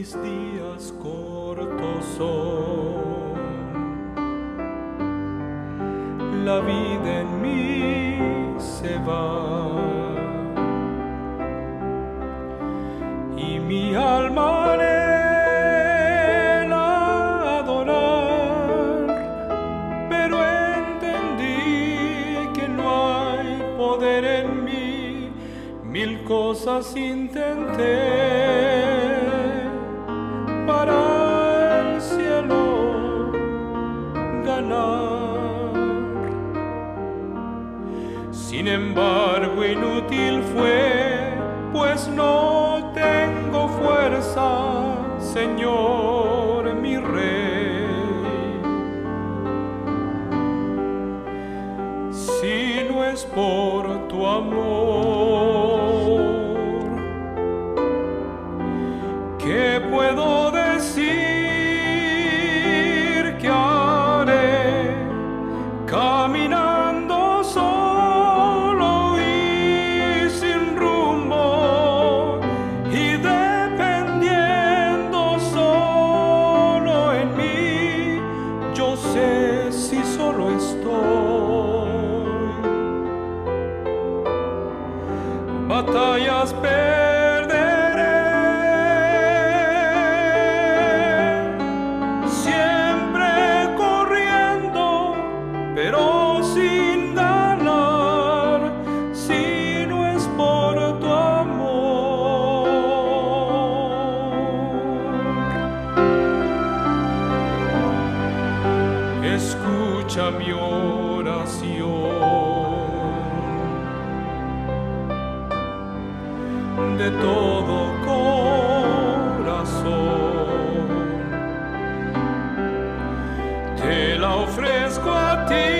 mis días cortos son, la vida en mí se va y mi alma anhela adorar, pero entendí que no hay poder en mí. Mil cosas intenté para el cielo ganar. Sin embargo, inútil fue, pues no tengo fuerza, Señor, mi Rey. Si no es por tu amor, ¿qué puedo decir? ¿Qué haré caminando solo y sin rumbo y dependiendo solo en mí? Yo sé si solo estoy, batallas perderé, siempre corriendo, pero sin ganar, si no es por tu amor. Escucha mi oración de todo corazón, te la ofrezco a ti,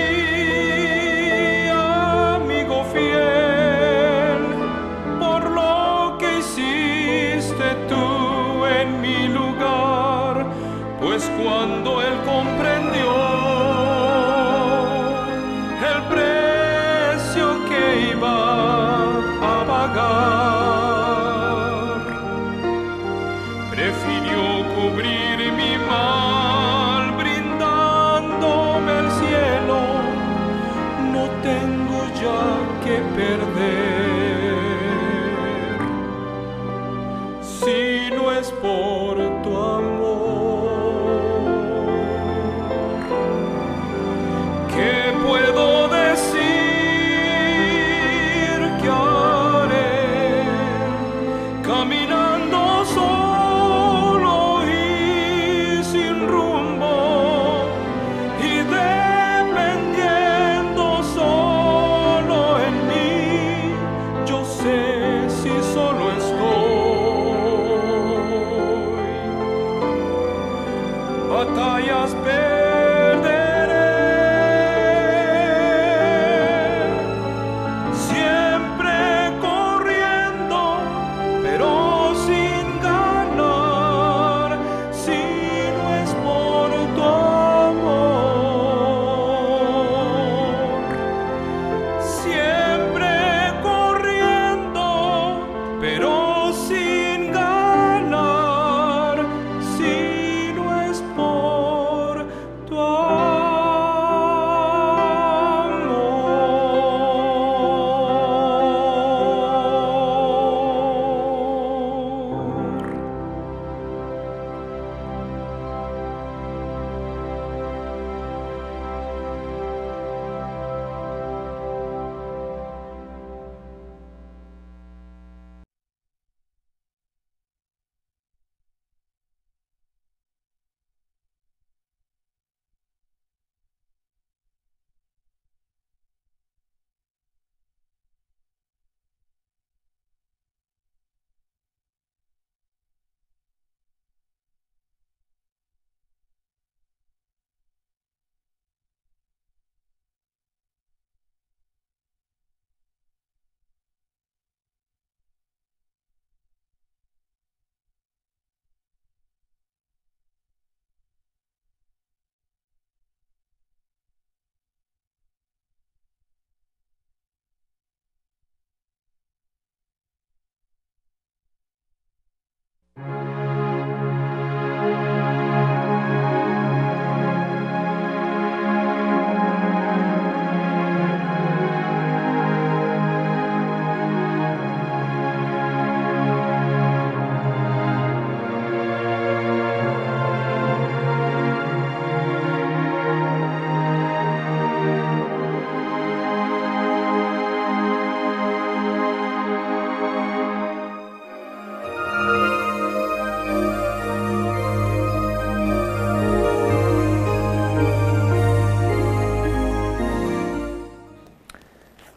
amigo fiel, por lo que hiciste tú en mi lugar, pues cuando Él comprendió el precio que iba a pagar, prefirió cubrir mi mal brindándome el cielo. No tengo ya que perder, si no es por tu amor. ¿Qué puedo decir? ¿Qué haré caminando solo y sin rumbo y dependiendo solo en mí?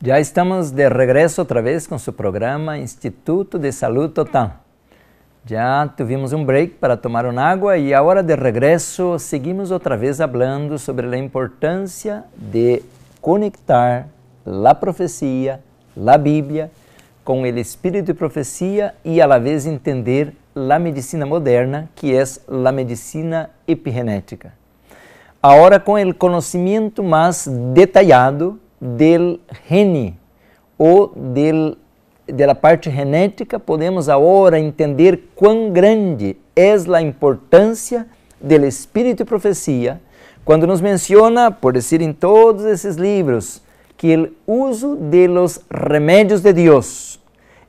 Já estamos de regresso outra vez com seu programa Instituto de Saúde Total. Já tivemos um break para tomar uma água e agora de regresso seguimos outra vez falando sobre a importância de conectar a profecia, a Bíblia, com o espírito de profecia e a la vez entender a medicina moderna, que é a medicina epigenética. Agora com o conhecimento mais detalhado del gene ou da parte genética, podemos agora entender quão grande é a importância do espírito de profecia, quando nos menciona, por dizer em todos esses livros, que o uso de los remédios de Deus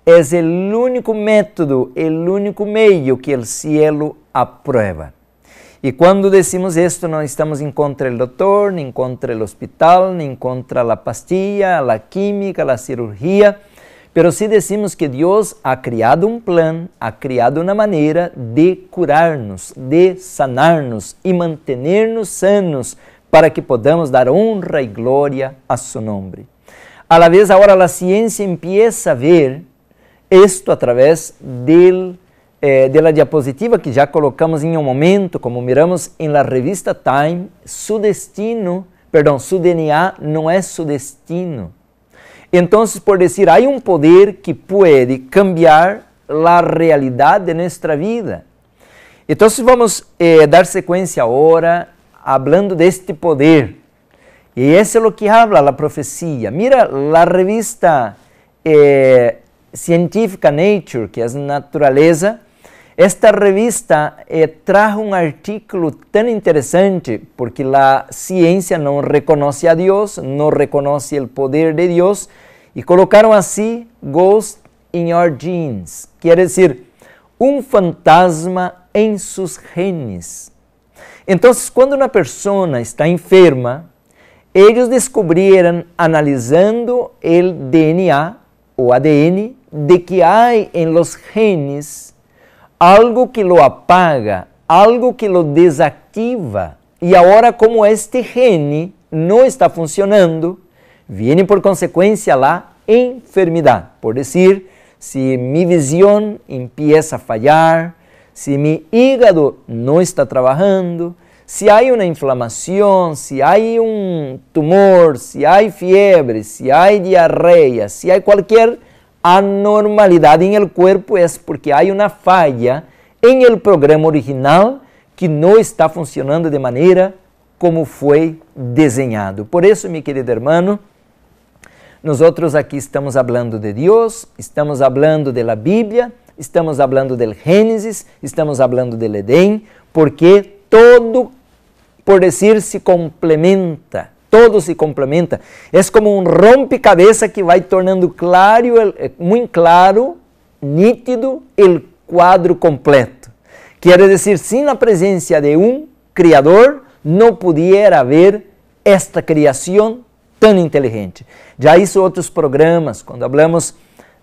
é o único método, o único meio que o cielo aprueba. E quando decimos isto, não estamos em contra do doutor, nem contra o hospital, nem contra a pastilla, a química, a cirurgia, pero sí decimos que Deus ha criado um plano, ha criado uma maneira de curar-nos, de sanar-nos e manter-nos sanos para que podamos dar honra e glória a seu nome. A la vez, agora a ciência empieza a ver isto através da diapositiva que já colocamos em um momento, como miramos em la revista Time, su DNA não é su destino. Então, por dizer, há um poder que pode cambiar a realidade de nossa vida. Então, vamos dar sequência agora, falando deste poder. E isso é o que habla a profecia. Mira, a revista científica Nature, que é natureza, esta revista traz um artículo tão interessante, porque a ciência não reconhece a Deus, não reconhece o poder de Deus, e colocaram assim, ghost in your genes, quer dizer, um fantasma em seus genes. Então, quando uma pessoa está enferma, eles descobriram, analisando o DNA, o ADN, de que há em los genes algo que lo apaga, algo que lo desativa. E agora, como este gene não está funcionando, vem por consequência a enfermidade. Por dizer, se minha visão empieza a falhar, se meu hígado não está trabalhando, se há uma inflamação, se há um tumor, se há fiebre, se há diarreia, se há qualquer anormalidade em el corpo, é porque há uma falha em el programa original que não está funcionando de maneira como foi desenhado. Por isso, meu querido irmão, nós aqui estamos falando de Deus, estamos falando da Bíblia, estamos falando do Gênesis, estamos falando do Edém, porque todo, por dizer, se complementa. Todo se complementa. É como um rompecabezas que vai tornando claro, muito claro, nítido, o quadro completo. Quer dizer, sem a presença de um Criador, não pudiera haver esta criação tão inteligente. Já hizo outros programas, quando falamos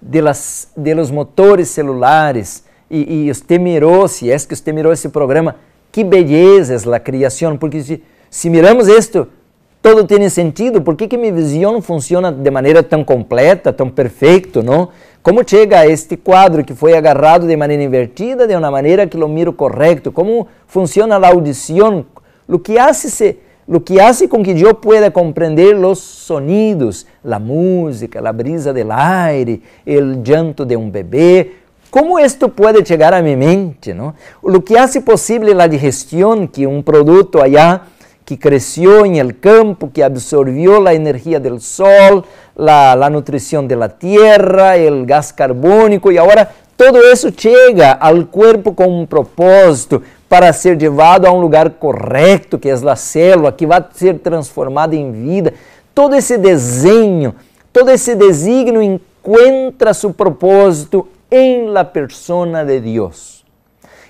de los motores celulares, e você mirou, se é que você mirou esse programa, que beleza é a criação, porque se miramos isto, todo tem sentido. Por que minha visão funciona de maneira tão completa, tão perfeita, não? Como chega a este quadro que foi agarrado de maneira invertida, de uma maneira que lo miro correto? Como funciona a audição? O que hace com que eu pueda compreender os sonidos, a música, a brisa del aire, o llanto de um bebê. Como isto pode chegar a minha mente, não? O que hace possível a digestão, que um produto allá que cresceu em el campo, que absorvió a energia del sol, a nutrição de la tierra, o gás carbônico, e agora todo isso chega ao corpo com um propósito para ser levado a um lugar correto, que é a célula, que vai ser transformada em vida. Todo esse desenho, todo esse desígnio encontra seu propósito em la persona de Deus.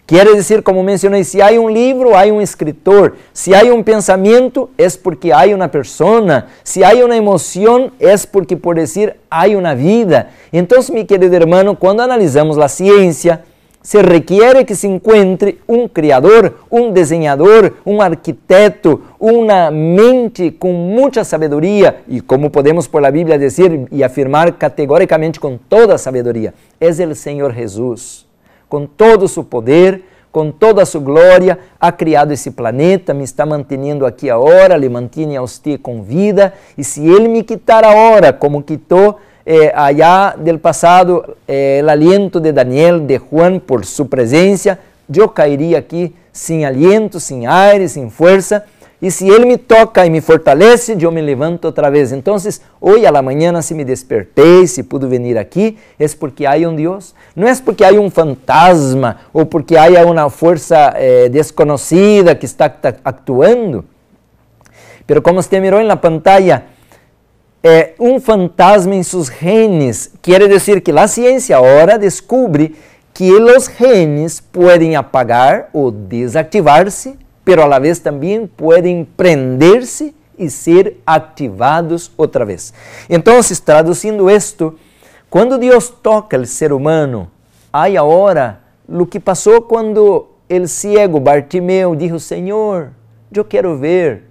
Quer dizer, como mencionei, se há um livro, há um escritor. Se há um pensamento, é porque há uma persona. Se há uma emoção, é porque, por dizer, há uma vida. Então, meu querido irmão, quando analisamos a ciência, se requiere que se encuentre um criador, um desenhador, um arquiteto, uma mente com muita sabedoria, e como podemos por la Bíblia dizer e afirmar categoricamente com toda a sabedoria, é o Senhor Jesus, com todo o seu poder, com toda a sua glória, ha criado esse planeta, me está mantendo aqui agora, le mantém a você com vida, e se Ele me quitar agora, como quitou allá del passado el aliento de Daniel, de Juan, por su presencia, yo caería aquí sin aliento, sin aire, sin fuerza, y si Él me toca y me fortalece, yo me levanto otra vez. Entonces, hoy a la mañana, si me desperté, si pude venir aquí, es porque hay un Dios, no es porque hay un fantasma o porque haya una fuerza desconocida que está actuando. Pero como usted miró en la pantalla, um fantasma em seus genes. Quer dizer que a ciência agora descobre que os genes podem apagar ou desativar-se, pero a la vez também podem prender-se e ser ativados outra vez. Então, traduzindo isto, quando Deus toca o ser humano, há agora o que passou quando o ciego Bartimeu disse: Senhor, eu quero ver.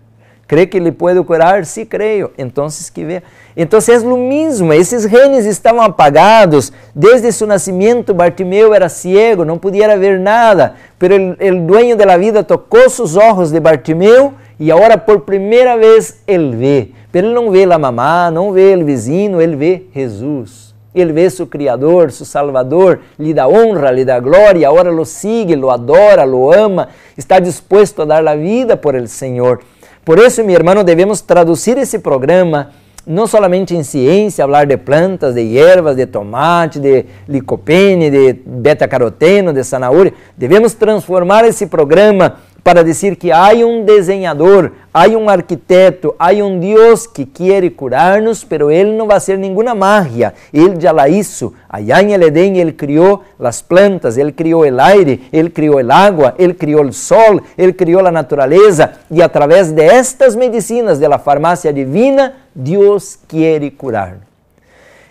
¿Cree que le puedo curar? Sí, creo. Entonces, que vea. Entonces, es lo mismo. Esos genes estaban apagados. Desde su nacimiento, Bartimeu era ciego, no pudiera ver nada. Pero el dueño de la vida tocó sus ojos de Bartimeu y ahora por primera vez él ve. Pero él no ve la mamá, no ve el vecino, él ve Jesús. Ele vê seu Criador, seu Salvador, lhe dá honra, lhe dá glória, agora lo sigue, lo adora, lo ama, está disposto a dar a vida por el Senhor. Por isso, meu irmão, devemos traduzir esse programa não somente em ciência, falar de plantas, de ervas, de tomate, de licopene, de beta-caroteno, de zanahoria. Devemos transformar esse programa para dizer que há um desenhador, há um arquiteto, há um Deus que quer curar-nos, pero Ele não vai ser nenhuma magia. Ele já la hizo. Allá em el Edén, Ele criou as plantas, Ele criou o aire, Ele criou a água, Ele criou o sol, Ele criou a natureza. E através de estas medicinas de la farmácia divina, Deus quer curar.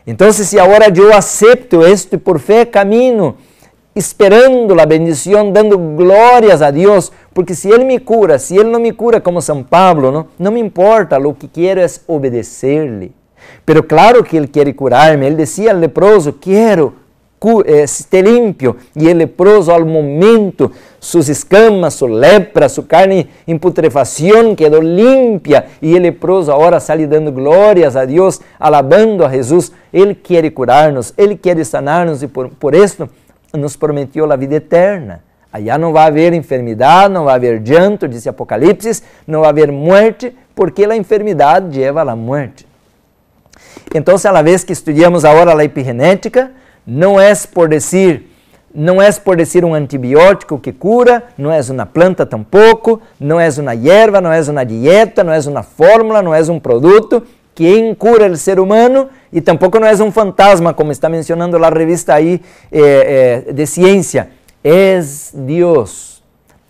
Então, se agora eu acepto isto e por fé camino, esperando a bendição, dando glórias a Deus, porque se Ele me cura, se Ele não me cura como São Pablo, não me importa, o que quero é obedecer-lhe. Pero claro que Ele quer curar-me. Ele dizia ao leproso: quero estar limpio. E o leproso, ao momento, suas escamas, sua lepra, sua carne em putrefação quedou limpia. E o leproso agora sai dando glórias a Deus, alabando a Jesus. Ele quer curar-nos, Ele quer sanar-nos e por isso nos prometeu a vida eterna. Allá não vai haver enfermidade, não vai haver llanto, diz Apocalipse, não vai haver morte, porque a enfermidade leva à morte. Então, a la vez que estudamos agora a epigenética, não é por dizer um antibiótico que cura, não é uma planta tampouco, não é uma erva, não é uma dieta, não é uma fórmula, não é um produto que cura o ser humano e tampouco não é um fantasma, como está mencionando a revista aí de ciência. É Deus,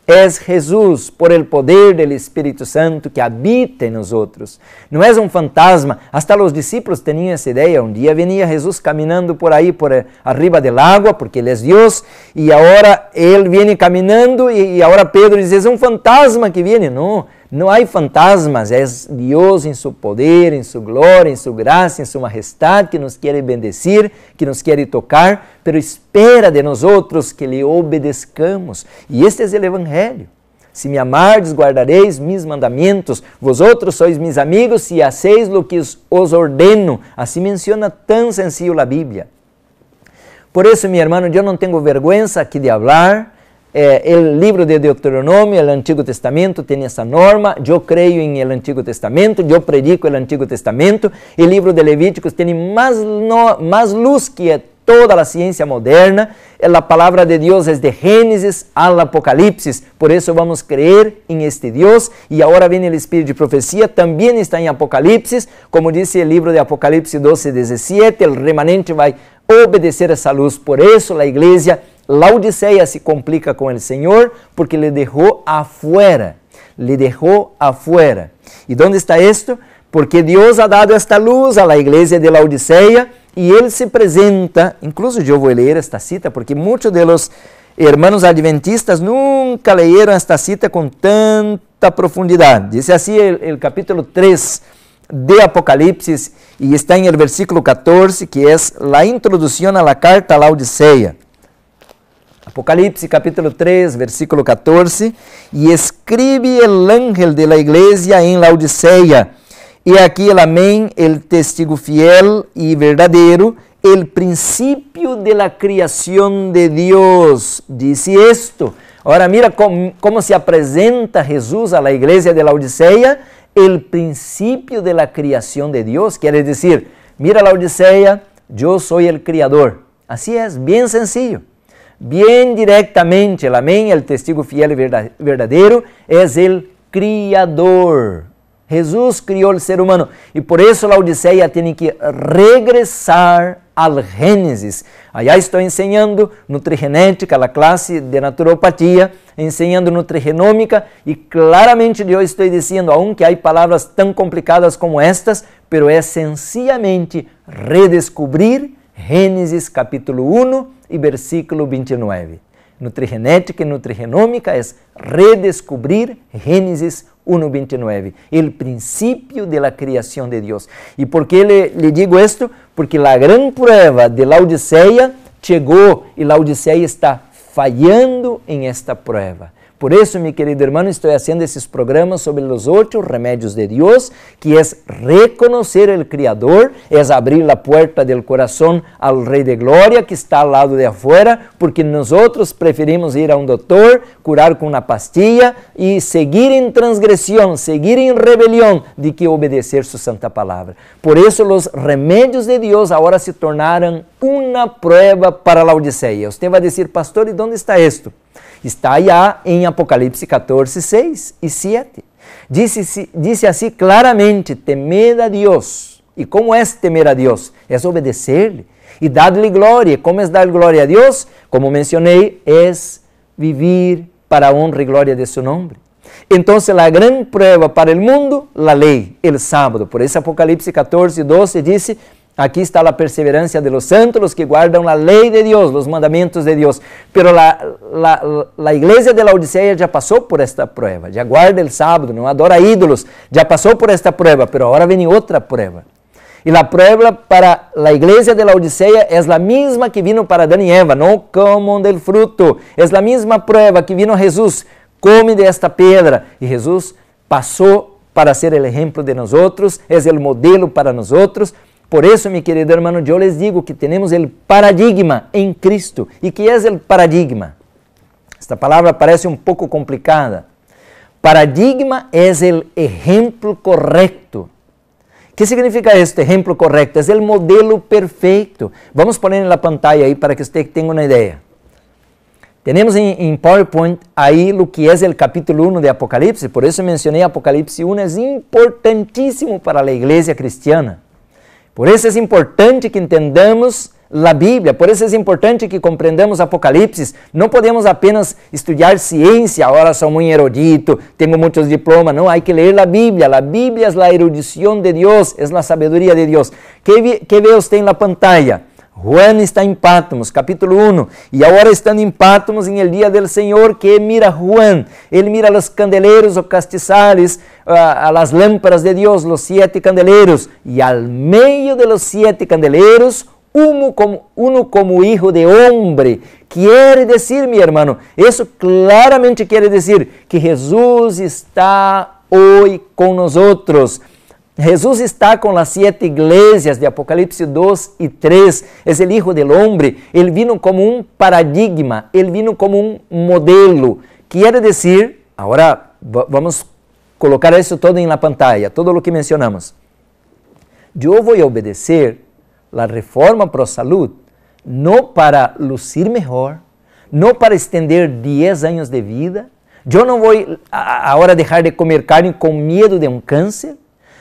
é Jesus, por el poder del Espírito Santo que habita em nós outros. Não é um fantasma. Hasta os discípulos tinham essa ideia. Um dia venia Jesus caminhando por aí, por arriba del agua, porque Ele é Deus, e agora Ele vem caminhando e agora Pedro diz: é um fantasma que vem. Não. Não há fantasmas, é Deus em seu poder, em sua glória, em sua graça, em sua majestade, que nos quer bendecir, que nos quer tocar, pero espera de nós outros que lhe obedezcamos. E este é o Evangelho. Se me amardes, guardareis mis mandamentos, vosotros sois mis amigos, se hacéis lo que os ordeno. Assim menciona tão sencillo a Bíblia. Por isso, meu irmão, eu não tenho vergonha aqui de falar. O livro de Deuteronômio, o Antigo Testamento, tem essa norma. Eu creio em el Antigo Testamento, eu predico o Antigo Testamento. O livro de Levíticos tem mais luz que toda a ciência moderna. A palavra de Deus é de Gênesis ao Apocalipse. Por isso vamos crer em este Deus. E agora vem o Espírito de profecia, também está em Apocalipse. Como disse o livro de Apocalipse 12:17, o remanente vai obedecer essa luz. Por isso a igreja Laodiceia se complica com o Senhor porque le deixou afuera. Le deixou afuera. E onde está isto? Porque Deus ha dado esta luz à igreja de Laodiceia e Ele se apresenta. Incluso eu vou ler esta cita porque muitos de los hermanos adventistas nunca leyeron esta cita con tanta profundidad. Dice así el capítulo 3 de Apocalipsis y está en el versículo 14, que es la introducción a la carta a la Odisea. Apocalipsis capítulo 3, versículo 14, y escribe el ángel de la iglesia en la Odisea, y aquí el amén, el testigo fiel y verdadero, el principio de la creación de Dios. Dice esto. Ahora mira cómo se presenta Jesús a la iglesia de la Odisea, el principio de la creación de Dios. Quiere decir, mira la Odisea, yo soy el creador. Así es, bien sencillo. Bien directamente, el amén, el testigo fiel y verdadero, es el Criador. Jesús crió el ser humano y por eso la Odisea tiene que regresar al Génesis. Allá estoy enseñando nutrigenética, la clase de naturopatía, enseñando nutrigenômica y claramente yo estoy diciendo, aunque hay palabras tan complicadas como estas, pero es sencillamente redescubrir Gênesis capítulo 1 e versículo 29. Nutrigenética e nutrigenômica é redescobrir Gênesis 1:29, o princípio da criação de Deus. E por que le digo isto? Porque a grande prova de Laodiceia chegou e Laodiceia está falhando em esta prova. Por isso, meu querido irmão, estou fazendo esses programas sobre os 8 remédios de Deus, que é reconhecer o Criador, é abrir a porta do coração ao Rei de Glória, que está ao lado de afuera, porque nós preferimos ir a um doutor, curar com uma pastilha e seguir em transgressão, seguir em rebelião, de que obedecer sua santa palavra. Por isso, os remédios de Deus agora se tornaram uma prova para a Laodiceia. Você vai dizer, pastor, e onde está isto? Está allá em Apocalipse 14, 6 e 7. Dice assim claramente, temed a Deus. E como é temer a Deus? É obedecer-lhe e dar-lhe glória. Como é dar glória a Deus? Como mencionei, é vivir para a honra e glória de seu nome. Então, a grande prova para o mundo, a lei, o sábado. Por isso, Apocalipse 14, 12 diz: aqui está a perseverança de los santos, los que guardam a lei de Deus, os mandamentos de Deus. Pero a igreja de Laodiceia já passou por esta prueba, já guarda o sábado, não adora ídolos, já passou por esta prueba, pero agora vem outra prueba. E a prueba para a igreja de Laodiceia é a mesma que vino para Adão e Eva, não comam del fruto. É a mesma prueba que vino Jesus, come de esta pedra. E Jesus passou para ser o exemplo de nós outros, é o modelo para nós outros. Por isso, meu querido irmão, eu les digo que temos o paradigma em Cristo. E que é o paradigma? Esta palavra parece um pouco complicada. Paradigma é o exemplo correto. O que significa este exemplo correto? É o modelo perfeito. Vamos pôr na pantalla aí para que você tenha uma ideia. Temos em PowerPoint aí o que é o capítulo 1 de Apocalipse. Por isso mencionei Apocalipse 1, é importantíssimo para a igreja cristiana. Por isso é importante que entendamos a Bíblia, por isso é importante que compreendamos Apocalipse. Não podemos apenas estudar ciência, agora sou muito erudito, tenho muitos diplomas. Não, há que ler a Bíblia. A Bíblia é a erudição de Deus, é a sabedoria de Deus. Que vê você na pantalla? Juan está em Patmos, capítulo 1, e agora estando em Patmos, em el dia del Senhor, que mira Juan, ele mira os candeleiros, os castiçales, as lâmparas de Deus, os 7 candeleiros, e al meio de los 7 candeleiros, uno como hijo de hombre. Quiere decir, mi hermano, isso claramente quiere decir que Jesus está hoje com nós outros. Jesus está com as 7 igrejas de Apocalipse 2 e 3, é o Hijo del Hombre, ele vino como um paradigma, ele vino como um modelo. Quer dizer, agora vamos colocar isso todo na pantalla, todo o que mencionamos. Eu vou obedecer a reforma pro salud, não para lucir melhor, não para estender 10 anos de vida, eu não vou agora deixar de comer carne com medo de um câncer.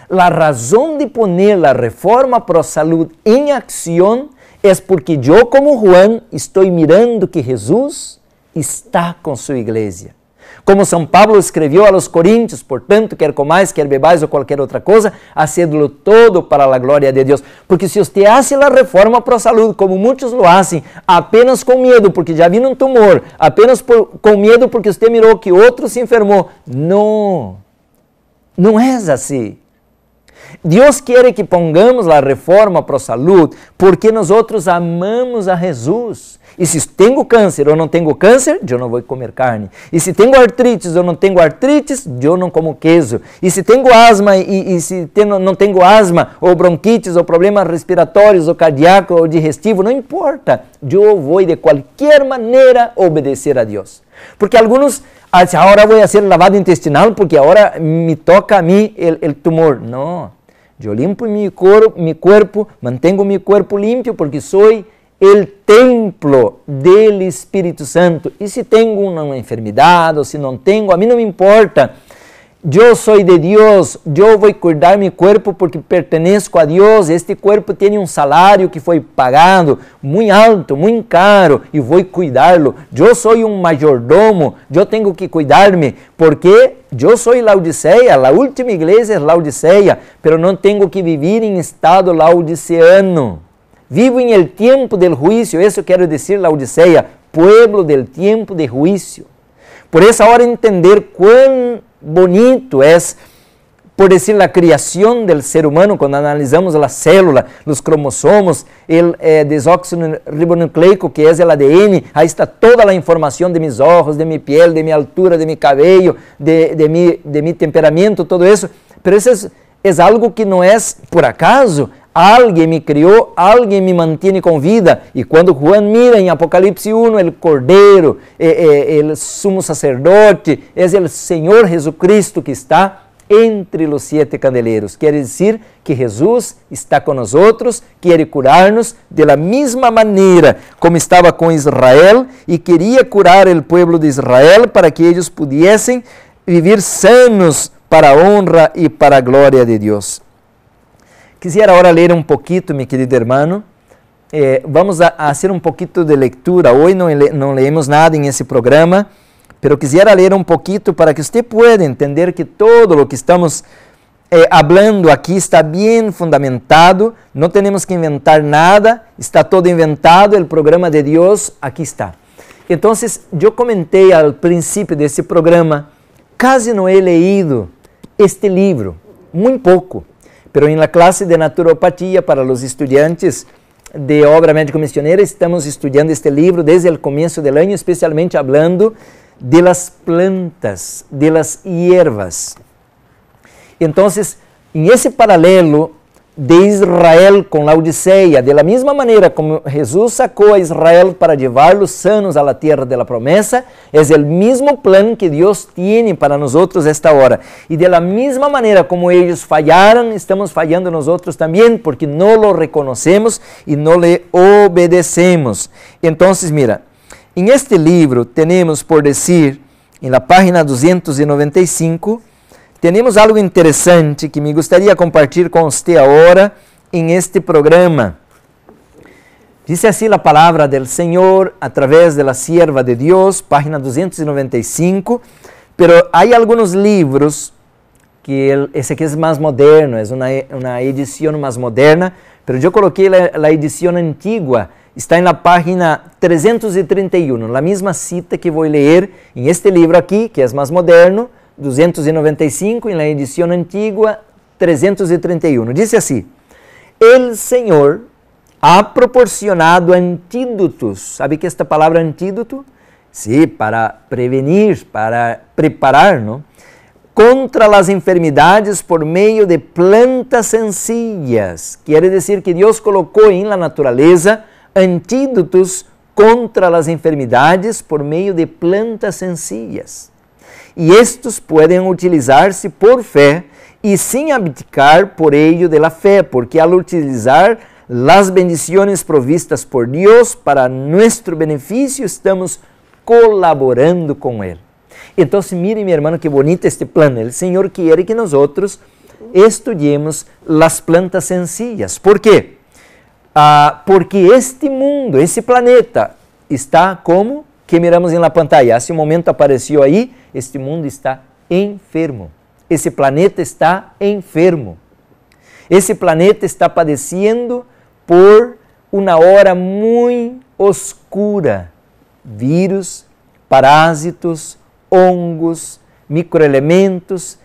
La razón de poner la reforma pro salud en acción es porque yo como Juan estoy mirando que Jesús está con su iglesia. Como São Pablo escreveu a los Coríntios, portanto, quer comais, quer bebais ou qualquer outra coisa, hacedlo todo para a glória de Deus. Porque se você hace a reforma pro salud, como muitos lo hacen, apenas com medo, porque já vino um tumor, apenas com medo porque você mirou que outro se enfermou. Não, não é assim. Deus quer que pongamos a reforma pro salud, porque nós outros amamos a Jesus. E se tenho câncer ou não tenho câncer, eu não vou comer carne. E se tenho artrites ou não tenho artrites, eu não como queijo. E se tenho asma e se não tenho asma, ou bronquites, ou problemas respiratórios, ou cardíaco, ou digestivo, não importa. Eu vou de qualquer maneira obedecer a Deus. Porque alguns dizem, agora vou fazer lavado intestinal porque agora me toca a mim o tumor. Não, eu limpo meu corpo, mantenho meu corpo limpo porque sou o templo do Espírito Santo. E se tenho uma enfermidade ou se não tenho, a mim não me importa. Eu sou de Deus, eu vou cuidar meu corpo porque pertenço a Deus. Este corpo tem um salário que foi pagado, muito alto, muito caro, e vou cuidá-lo. Eu sou um majordomo, eu tenho que cuidar-me, porque eu sou Laodiceia, a última igreja é Laodiceia, mas não tenho que viver em estado laodiceano. Vivo em el tiempo del juicio, isso quero dizer, Laodiceia, pueblo del tiempo de juicio. Por isso, agora entender quão bonito é, por dizer, a criação do ser humano, quando analisamos a célula, os cromossomos, o desóxido ribonucleico, que é o ADN, aí está toda a informação de meus olhos, de minha pele, de minha altura, de meu cabelo, de meu temperamento, todo isso. Mas isso é algo que não é por acaso. Alguém me criou, alguém me mantém com vida. E quando Juan mira em Apocalipse 1, o Cordeiro, o sumo sacerdote, é o Senhor Jesucristo que está entre os 7 candeleiros. Quer dizer que Jesus está com nós outros, quer curar-nos da mesma maneira como estava com Israel e queria curar o povo de Israel para que eles pudessem viver sanos para a honra e para a glória de Deus. Quisiera ahora leer un poquito, mi querido hermano. Vamos a hacer un poquito de lectura. Hoy no leemos nada en ese programa, pero quisiera leer un poquito para que usted pueda entender que todo lo que estamos hablando aquí está bien fundamentado. No tenemos que inventar nada, está todo inventado. El programa de Dios aquí está. Entonces, yo comenté al principio de este programa, casi no he leído este libro, muy poco. Pero en la clase de naturopatía para los estudiantes de obra médico-misionera estamos estudiando este libro desde el comienzo del año, especialmente hablando de las plantas, de las hierbas. Entonces, en ese paralelo de Israel com Laodiceia, de la misma maneira como Jesus sacou a Israel para llevarlos sanos a la tierra de la promesa, es el mismo plan que Dios tiene para nosotros esta hora. Y de la misma manera como ellos fallaron, estamos fallando nosotros también, porque no lo reconocemos y no le obedecemos. Entonces, mira, en este libro tenemos, por decir, en la página 295, temos algo interessante que me gostaria de compartilhar com você agora em este programa. Diz assim a palavra do Senhor a través da sierva de Deus, página 295, pero há alguns livros que esse aqui é mais moderno, é uma edição mais moderna, pero eu coloquei a edição antiga, está na página 331, a mesma cita que vou ler em este livro aqui, que é mais moderno, 295, em la edição antiga, 331. Diz assim: El Senhor ha proporcionado antídotos. ¿Sabe que esta palavra antídoto? Sí, para prevenir, para preparar, ¿no? Contra as enfermidades por meio de plantas sencillas. Quiere dizer que Deus colocou em la natureza antídotos contra as enfermidades por meio de plantas sencillas. E estes podem utilizar-se por fé e sem abdicar por ello de la fé, porque al utilizar las bendiciones provistas por Dios para nuestro beneficio, estamos colaborando com Ele. Então, mire, meu irmão, que bonito este plano. O Senhor quer que nós estudemos as plantas sencillas. Por quê? Porque este mundo, esse planeta, está como que miramos em la pantalla. Hace um momento apareceu aí, este mundo está enfermo. Esse planeta está enfermo. Esse planeta está padecendo por uma hora muito oscura. Vírus, parásitos, hongos, microelementos,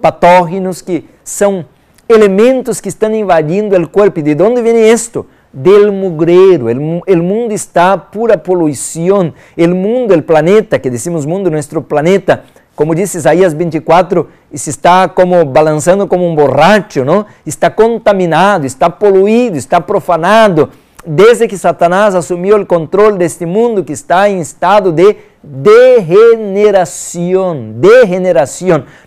patógenos que são elementos que estão invadindo o corpo. ¿De onde vem isto? Del mugrero. El mundo está pura poluição. El mundo, el planeta, que decimos mundo, nuestro planeta, como diz Isaías 24, se está como balançando como um borracho, não? Está contaminado, está poluído, está profanado, desde que Satanás assumiu o controle deste mundo que está em estado de degeneração.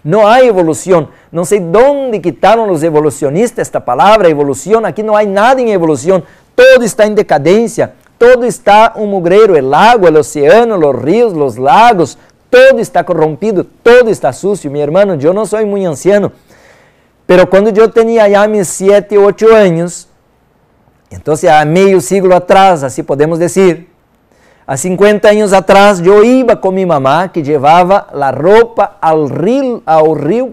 Não há evolução. Não sei de onde quitaram os evolucionistas esta palavra, evolução. Aqui não há nada em evolução. Todo está em decadência. Todo está um mugrero. O água, o oceano, os rios, os lagos, todo está corrompido, todo está sucio. Mi hermano, eu não sou muito anciano, pero quando eu tinha já mis 7, 8 anos, então há meio século atrás, assim podemos dizer, há 50 anos atrás, eu ia com minha mamá que levava a roupa ao rio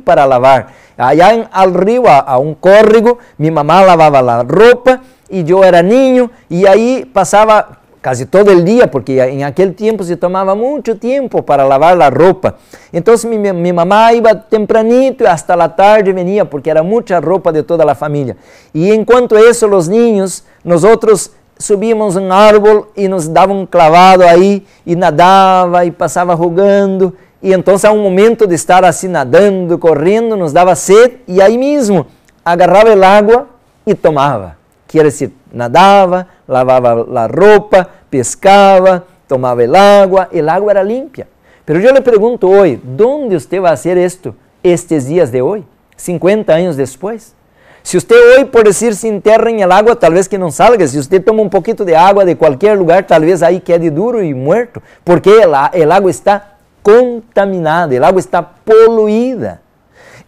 para lavar. Allá ao rio, a um córrego, minha mamá lavava a roupa e eu era niño e aí passava casi todo el día, porque en aquel tiempo se tomaba mucho tiempo para lavar la ropa. Entonces mi mamá iba tempranito y hasta la tarde venía, porque era mucha ropa de toda la familia. Y en cuanto a eso, los niños, nosotros subíamos un árbol y nos daba un clavado ahí, y nadaba y pasaba jugando. Y entonces a un momento de estar así nadando, corriendo, nos daba sed, y ahí mismo agarraba el agua y tomaba. Quiere decir, nadava, lavava a roupa, pescava, tomava o água era limpia. Pero eu lhe pergunto hoje, ¿dónde você vai fazer isto estes dias de hoje, 50 anos depois? Se você hoje, por decir, se enterra em el agua, talvez que não salga. Se você toma um pouquinho de água de qualquer lugar, talvez aí quede duro e muerto, porque o água está contaminada, o água está poluída.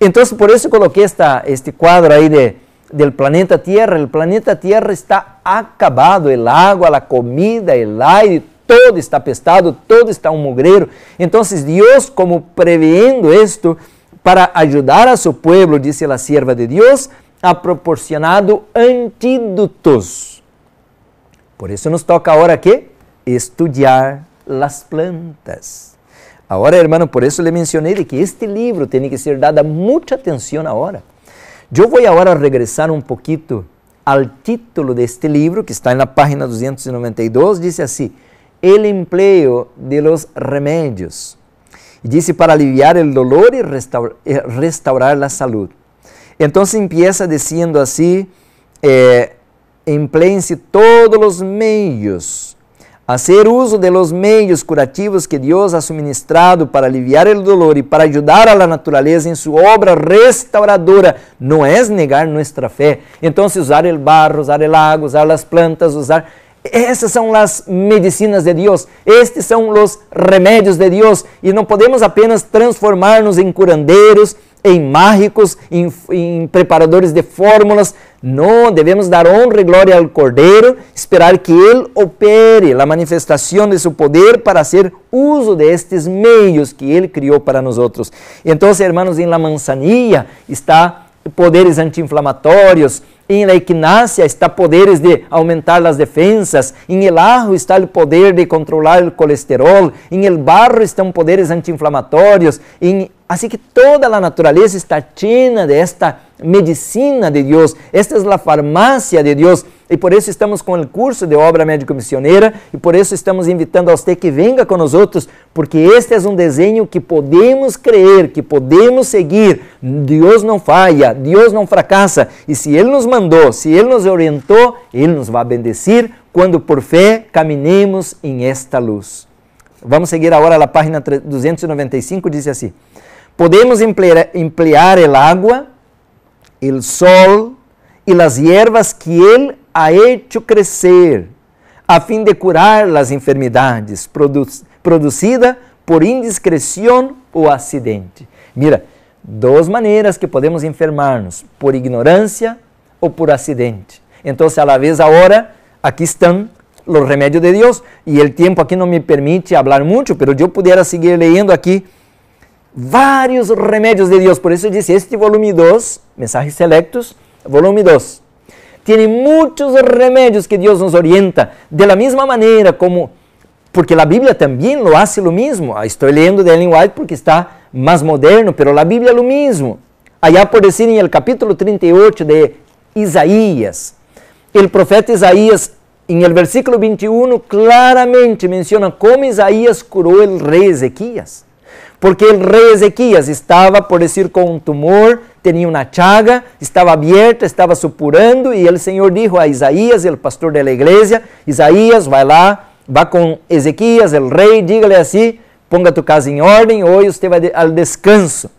Então, por isso coloquei este quadro aí del planeta Tierra. El planeta Tierra está acabado, el agua, la comida, el aire, todo está apestado, todo está un mugrero. Entonces Dios, como previendo esto, para ayudar a su pueblo, dice la sierva de Dios, ha proporcionado antídotos. Por eso nos toca ahora ¿qué? Estudiar las plantas. Ahora, hermano, por eso le mencioné de que este libro tiene que ser dada mucha atención ahora. Eu vou agora regressar um pouquinho ao título deste livro, que está na página 292, diz assim, El empleo de los remédios. E diz para aliviar o dolor e restaurar a saúde. Então, empieza dizendo assim, empleen-se todos os meios, hacer uso de los medios curativos que Dios ha suministrado para aliviar el dolor y para ayudar a la naturaleza en su obra restauradora. No es negar nuestra fe. Entonces, usar el barro, usar el agua, usar las plantas, Essas são as medicinas de Deus, estes são os remédios de Deus, e não podemos apenas transformar-nos em curandeiros, em mágicos, em preparadores de fórmulas. Não, devemos dar honra e glória ao Cordeiro, esperar que Ele opere a manifestação de seu poder para fazer uso destes meios que Ele criou para nós outros. Então, hermanos, em la manzanilla está poderes anti-inflamatórios, em la equinácea está poderes de aumentar as defensas, em el ajo está o poder de controlar o colesterol, em el barro estão poderes anti-inflamatórios, assim que toda a natureza está cheia desta medicina de Deus. Esta é a farmácia de Deus, e por isso estamos com o curso de obra médico-missioneira, e por isso estamos invitando a você que venga com nós outros, porque este é um desenho que podemos crer, que podemos seguir. Deus não falha, Deus não fracassa, e se Ele nos mandou, se Ele nos orientou, Ele nos vai bendecir quando por fé caminemos em esta luz. Vamos seguir agora a página 295, diz assim: podemos emplear el agua, el sol y las hierbas que Él ha hecho crecer a fim de curar las enfermedades producidas por indiscreción o acidente. Mira, duas maneiras que podemos enfermar-nos, por ignorância ou por acidente. Então, a la vez agora, aqui estão los remedios de Dios. Y el tiempo aquí no me permite hablar mucho, pero yo pudiera seguir leyendo aquí vários remedios de Dios. Por eso dice, este volume 2, Mensajes Selectos, volume 2, tiene muchos remedios que Dios nos orienta, de la misma manera como, porque la Biblia también lo hace lo mismo. Estoy leyendo de Ellen White porque está más moderno, pero la Biblia lo mismo. Allá por decir en el capítulo 38 de Isaías, el profeta Isaías, en el versículo 21, claramente menciona cómo Isaías curó el rey Ezequías. Porque el rey Ezequías estaba, por decir, con un tumor, tenía una chaga, estaba abierta, estaba supurando, y el Señor dijo a Isaías, el pastor de la iglesia, Isaías, va con Ezequías, el rey, dígale así, ponga tu casa en orden, hoy usted va al descanso.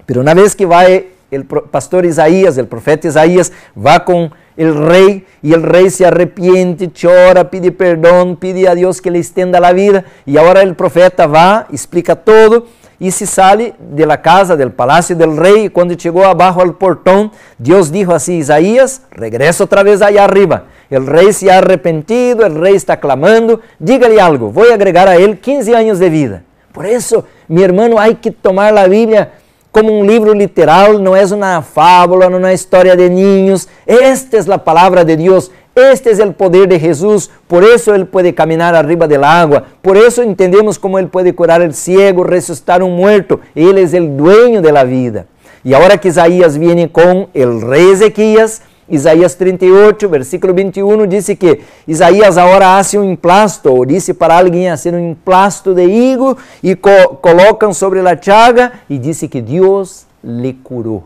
Pero una vez que va el pastor Isaías, el profeta Isaías, va con el rey, y el rey se arrepiente, chora, pide perdón, pide a Dios que le extienda la vida, y ahora el profeta va, explica todo, y se sale de la casa, del palacio del rey, y cuando llegó abajo al portón, Dios dijo así, Isaías, regresa otra vez allá arriba. El rey se ha arrepentido, el rey está clamando, dígale algo, voy a agregar a él 15 años de vida. Por eso, mi hermano, hay que tomar la Biblia como un libro literal, no es una fábula, no es una historia de niños. Esta es la palabra de Dios, este es el poder de Jesús, por eso Él puede caminar arriba del agua, por eso entendemos cómo Él puede curar el ciego, resucitar un muerto. Él es el dueño de la vida. Y ahora que Isaías viene con el rey Ezequías, Isaías 38, versículo 21, dice que Isaías ahora hace un emplasto, o dice para alguien hacer un emplasto de higo, y colocan sobre la chaga, y dice que Dios le curó.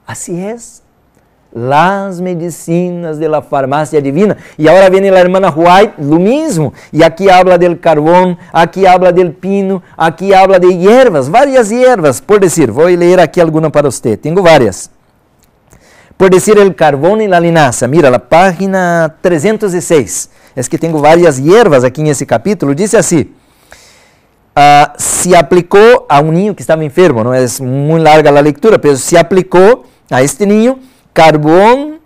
Así es, las medicinas de la farmacia divina. Y ahora viene la hermana White, lo mismo, y aquí habla del carbón, aquí habla del pino, aquí habla de hierbas, varias hierbas, por decir, voy a leer aquí alguna para usted, tengo varias. Por decir el carbón y la linaza, mira la página 306, es que tengo varias hierbas aquí en ese capítulo, dice así, se aplicó a un niño que estaba enfermo, no es muy larga la lectura, pero se aplicó a este niño carbón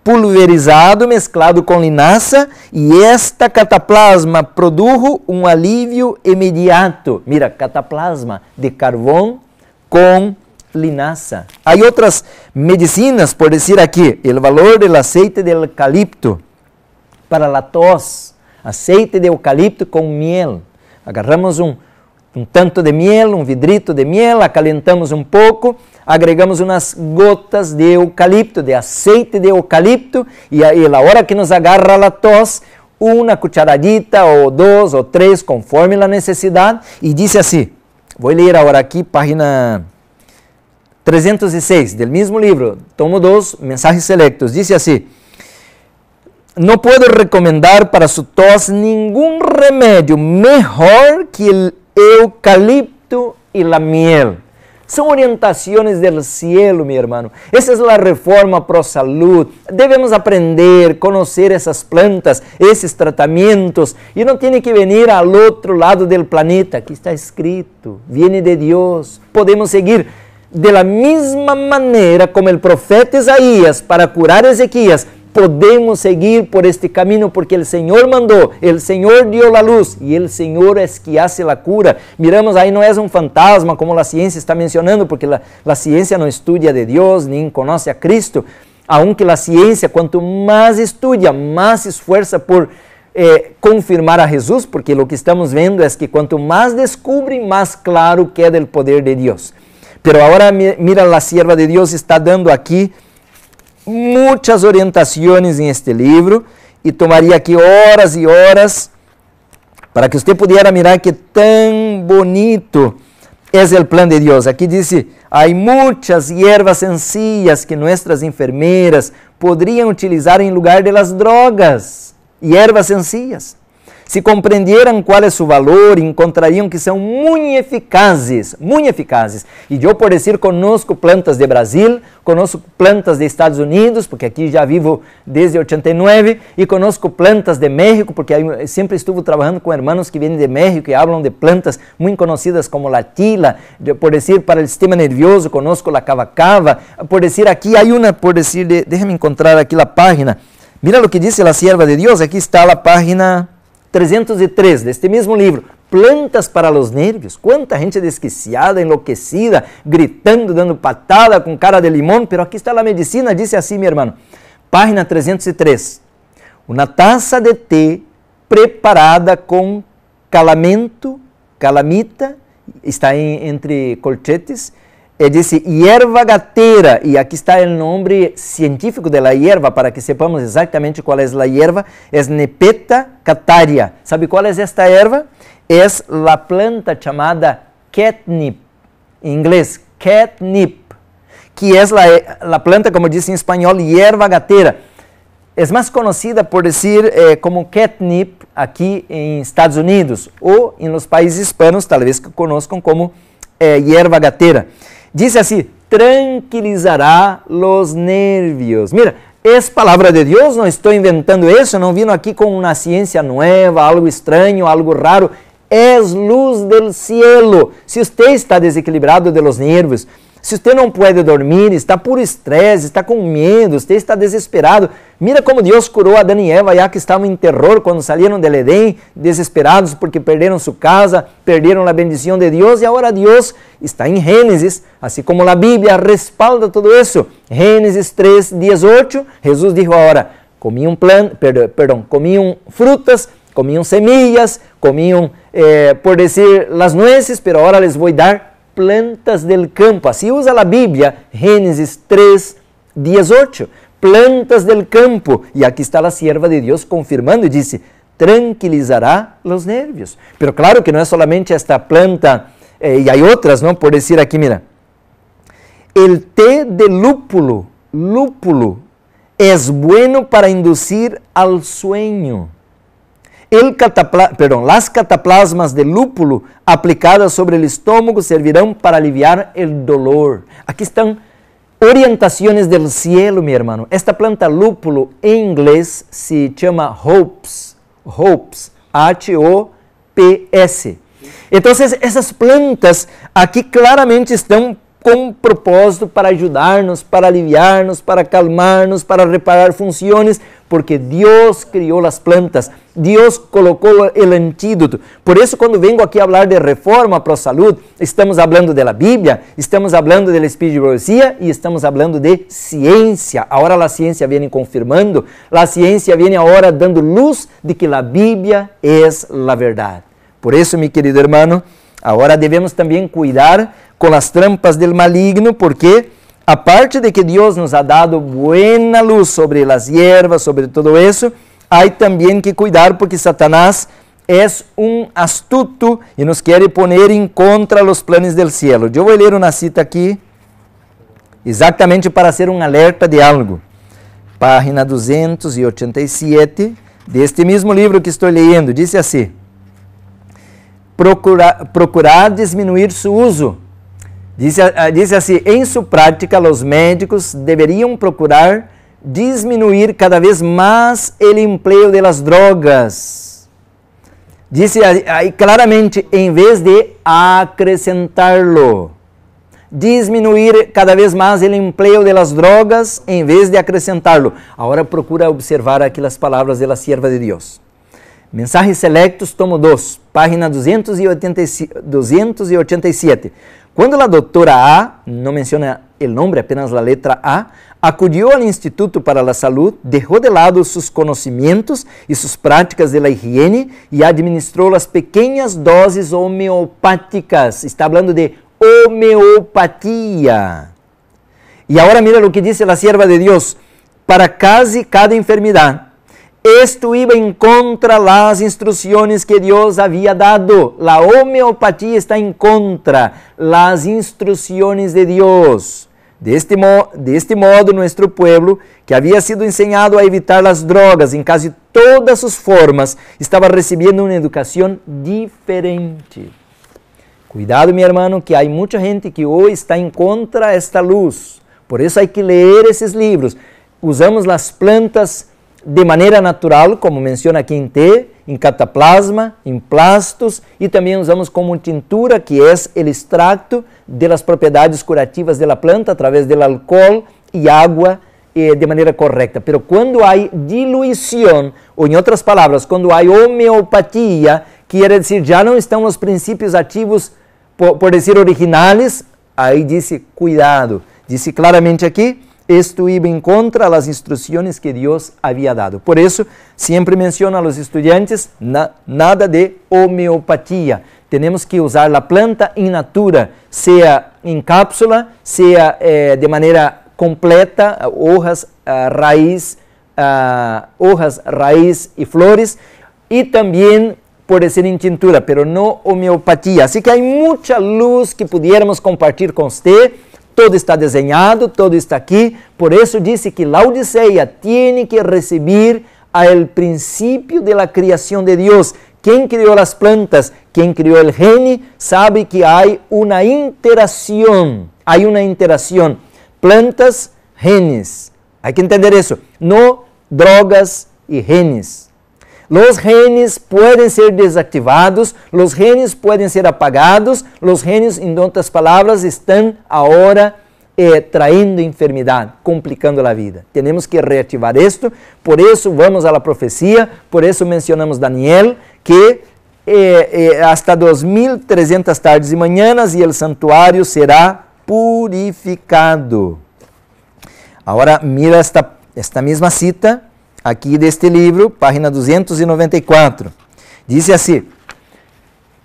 pulverizado mezclado con linaza, y esta cataplasma produjo un alivio inmediato. Mira, cataplasma de carbón con linaza. Hay otras medicinas, por decir aquí, el valor del aceite de eucalipto para la tos, aceite de eucalipto con miel. Agarramos un tanto de miel, un vidrito de miel, acalentamos un poco, agregamos unas gotas de eucalipto, de aceite de eucalipto, y a la hora que nos agarra la tos, una cucharadita o 2 o 3 conforme la necesidad, y dice así, voy a leer ahora aquí, página 306 del mismo libro, tomo 2, Mensajes Selectos, dice así, no puedo recomendar para su tos ningún remedio mejor que el eucalipto y la miel. Son orientaciones del cielo, mi hermano. Esa es la reforma pro salud. Debemos aprender, conocer esas plantas, esos tratamientos. Y no tiene que venir al otro lado del planeta. Aquí está escrito, viene de Dios. Podemos seguir de la misma manera como el profeta Isaías para curar a Ezequías. Podemos seguir por este camino porque el Señor mandó, el Señor dio la luz y el Señor es que hace la cura. Miramos, ahí no es un fantasma como la ciencia está mencionando, porque la ciencia no estudia de Dios ni conoce a Cristo. Aunque la ciencia, cuanto más estudia, más se esfuerza por confirmar a Jesús, porque lo que estamos viendo es que cuanto más descubre, más claro queda el poder de Dios. Pero ahora mira, la sierva de Dios está dando aquí muchas orientaciones en este libro, y tomaría aquí horas y horas para que usted pudiera mirar que tan bonito es el plan de Dios. Aquí dice, hay muchas hierbas sencillas que nuestras enfermeras podrían utilizar en lugar de las drogas. Hierbas sencillas. Si comprendieran cuál es su valor, encontrarían que son muy eficaces, muy eficaces. Y yo, por decir, conozco plantas de Brasil, conozco plantas de Estados Unidos, porque aquí ya vivo desde 89, y conozco plantas de México, porque siempre estuve trabajando con hermanos que vienen de México y hablan de plantas muy conocidas como la tila. Por decir, para el sistema nervioso, conozco la cava-cava. Por decir, aquí hay una, por decir, déjame encontrar aquí la página, Mira lo que dice la sierva de Dios, aquí está la página 303 de este mismo libro. Plantas para los nervios. Cuánta gente desquiciada, enloquecida, gritando, dando patada con cara de limón, pero aquí está la medicina, dice así, mi hermano. Página 303. Una taza de té preparada con calamita, está entre colchetes, dice hierba gatera, y aquí está el nombre científico de la hierba, para que sepamos exactamente cuál es la hierba, es Nepeta cataria. ¿Sabe cuál es esta hierba? Es la planta llamada catnip, en inglés, catnip, que es la planta, como dice en español, hierba gatera. Es más conocida por decir como catnip aquí en Estados Unidos, o en los países hispanos, tal vez que conozcan como hierba gatera. Dice así, tranquilizará los nervios. Mira, es palabra de Dios, no estoy inventando eso, no vino aquí con una ciencia nueva, algo extraño, algo raro. Es luz del cielo. Si usted está desequilibrado de los nervios, si usted não pode dormir, está por estresse, está com medo, você está desesperado. Mira como Deus curou Adão e Eva, já que estavam em terror quando saíram del Edém, desesperados porque perderam sua casa, perderam a bendição de Deus, e agora Deus está em Gênesis, assim como a Bíblia respalda tudo isso. Gênesis 3:18, Jesus disse agora, comiam frutas, comiam semillas, comiam, por dizer, as nueces, pero agora les vou dar plantas del campo. Así usa la Biblia, Génesis 3:18, plantas del campo. Y aquí está la sierva de Dios confirmando y dice, tranquilizará los nervios. Pero claro que no es solamente esta planta, y hay otras, ¿no? Por decir aquí, mira, el té de lúpulo es bueno para inducir al sueño. Las cataplasmas de lúpulo aplicadas sobre el estómago servirán para aliviar el dolor. Aquí están orientaciones del cielo, mi hermano. Esta planta lúpulo en inglés se llama hops, H-O-P-S. Entonces, esas plantas aquí claramente están com propósito para ajudar-nos, para aliviar-nos, para calmar-nos, para reparar funções, porque Deus criou as plantas, Deus colocou o antídoto. Por isso, quando vengo aqui a falar de reforma para a saúde, estamos falando da Bíblia, estamos falando da espiritualidade e estamos falando de ciência. Agora a ciência vem confirmando, a ciência vem agora dando luz de que a Bíblia é a verdade. Por isso, meu querido irmão, agora devemos também cuidar com as trampas del maligno, porque aparte de que Deus nos ha dado buena luz sobre as hierbas, sobre todo isso, há também que cuidar porque Satanás é astuto e nos quer poner em contra los planes del cielo. Eu vou ler uma cita aqui, exatamente para ser alerta de algo. Página 287 deste mesmo livro que estou lendo, diz assim, procurar diminuir seu uso. Diz assim, em sua prática, os médicos deveriam procurar diminuir cada vez mais o emprego de las drogas. Diz aí claramente, em vez de acrescentarlo. Diminuir cada vez mais o emprego de las drogas, em vez de acrescentarlo. Agora procura observar aqui as palavras da sierva de Deus. Mensajes Selectos, tomo 2, página 287. Quando a doutora A, não menciona o nome, apenas a letra A, acudiu ao Instituto para a Saúde, deixou de lado seus conhecimentos e suas práticas de la higiene e administrou as pequenas doses homeopáticas. Está falando de homeopatia. E agora mira o que diz a sierva de Deus, para casi cada enfermidade. Esto iba en contra las instrucciones que Dios había dado. La homeopatía está en contra las instrucciones de Dios. De este modo, nuestro pueblo, que había sido enseñado a evitar las drogas en casi todas sus formas, estaba recibiendo una educación diferente. Cuidado, mi hermano, que hay mucha gente que hoy está en contra de esta luz. Por eso hay que leer esos libros. Usamos las plantas de maneira natural, como menciona aqui em té, em cataplasma, em plastos, e também usamos como tintura, que é o extracto de las propriedades curativas da planta, através do álcool e água de maneira correta. Pero quando há diluição, ou em outras palavras, quando há homeopatia, quer dizer, já não estão os princípios ativos, por dizer, originais, aí disse, cuidado. Disse claramente aqui, esto iba en contra de las instrucciones que Dios había dado. Por eso, siempre menciono a los estudiantes, nada de homeopatía. Tenemos que usar la planta in natura, sea en cápsula, sea de manera completa, hojas, raíz y flores, y también puede ser en tintura, pero no homeopatía. Así que hay mucha luz que pudiéramos compartir con usted. Todo está desenhado, todo está aqui. Por isso disse que Laodiceia tem que receber o princípio da criação de Deus. Quem criou as plantas, quem criou o gene, sabe que há uma interação. Há uma interação. Plantas, genes. Há que entender isso. Não drogas e genes. Los genes podem ser desativados, los genes podem ser apagados, los genes, em outras palavras, estão agora traindo enfermidade, complicando a vida. Temos que reativar isto, por isso vamos à profecia, por isso mencionamos Daniel, que hasta 2.300 tardes e manhãs e o santuário será purificado. Agora mira esta mesma cita, aqui deste livro, página 294. Diz assim,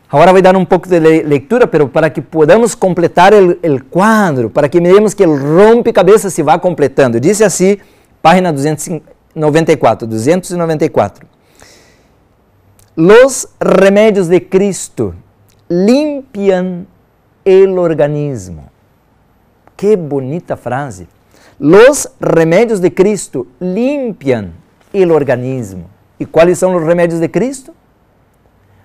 agora vai dar um pouco de leitura, pero para que podamos completar o quadro, para que miremos que o rompecabezas se vá completando. Diz assim, página 294. Los remédios de Cristo limpiam o organismo. Que bonita frase. Los remédios de Cristo limpiam o organismo. E quais são os remédios de Cristo?